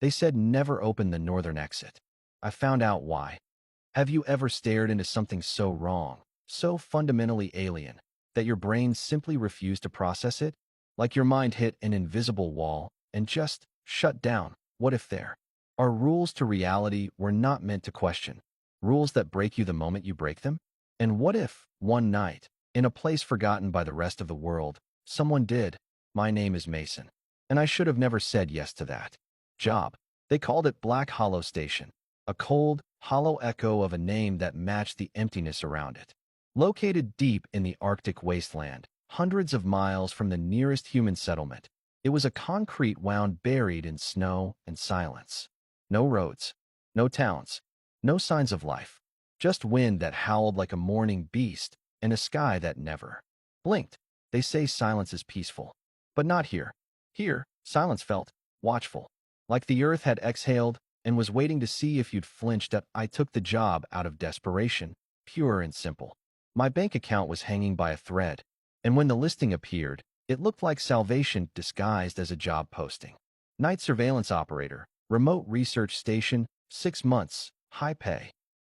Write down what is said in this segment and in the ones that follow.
They said never open the northern exit. I found out why. Have you ever stared into something so wrong, so fundamentally alien, that your brain simply refused to process it? Like your mind hit an invisible wall and just shut down. What if there are rules to reality we're not meant to question? Rules that break you the moment you break them? And what if, one night, in a place forgotten by the rest of the world, someone did? My name is Mason, and I should have never said yes to that job. They called it Black Hollow Station, a cold, hollow echo of a name that matched the emptiness around it. Located deep in the Arctic wasteland, hundreds of miles from the nearest human settlement, it was a concrete mound buried in snow and silence. No roads, no towns, no signs of life, just wind that howled like a mourning beast and a sky that never blinked. They say silence is peaceful, but not here. Here, silence felt watchful, like the earth had exhaled and was waiting to see if you'd flinched. I took the job out of desperation, pure and simple. My bank account was hanging by a thread, and when the listing appeared, it looked like salvation disguised as a job posting. Night surveillance operator, remote research station, 6 months, high pay.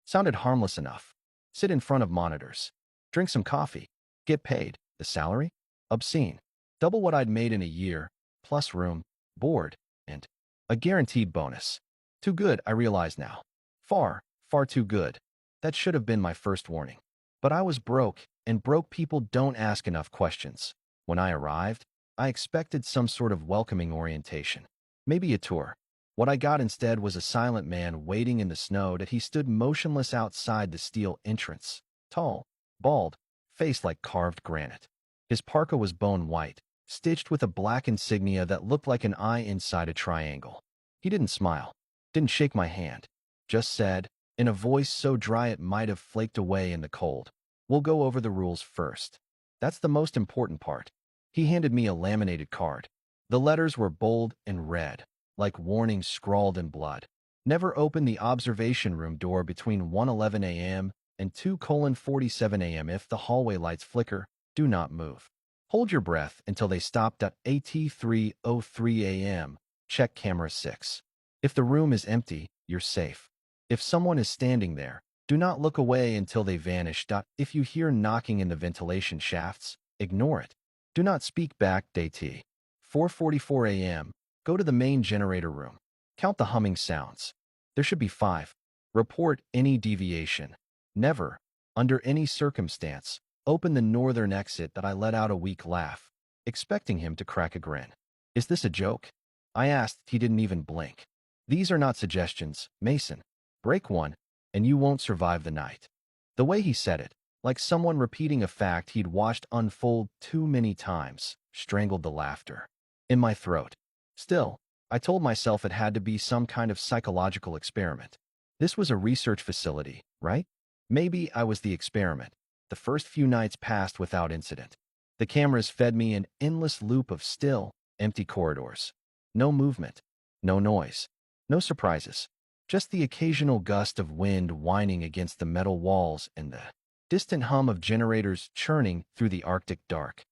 Sounded harmless enough. Sit in front of monitors, drink some coffee, get paid. The salary? Obscene. Double what I'd made in a year, plus room, board, and a guaranteed bonus. Too good, I realize now. Far, far too good. That should have been my first warning. But I was broke, and broke people don't ask enough questions. When I arrived, I expected some sort of welcoming orientation. Maybe a tour. What I got instead was a silent man waiting in the snow that he stood motionless outside the steel entrance. Tall, bald, face like carved granite. His parka was bone white, stitched with a black insignia that looked like an eye inside a triangle. He didn't smile, didn't shake my hand, just said, in a voice so dry it might have flaked away in the cold, "We'll go over the rules first. That's the most important part." He handed me a laminated card. The letters were bold and red, like warnings scrawled in blood. Never open the observation room door between 1:11 a.m. and 2:47 a.m. If the hallway lights flicker, do not move. Hold your breath until they stop. At 3:03 a.m., check camera 6. If the room is empty, you're safe. If someone is standing there, do not look away until they vanish. If you hear knocking in the ventilation shafts, ignore it. Do not speak back. Day 4:44 a.m., go to the main generator room. Count the humming sounds. There should be 5. Report any deviation. Never, under any circumstance, open the northern exit. That I let out a weak laugh, expecting him to crack a grin. Is this a joke? I asked. He didn't even blink. These are not suggestions, Mason. Break one, and you won't survive the night. The way he said it, like someone repeating a fact he'd watched unfold too many times, strangled the laughter in my throat. Still, I told myself it had to be some kind of psychological experiment. This was a research facility, right? Maybe I was the experiment. The first few nights passed without incident. The cameras fed me an endless loop of still, empty corridors. No movement, no noise, no surprises. Just the occasional gust of wind whining against the metal walls and the distant hum of generators churning through the Arctic dark.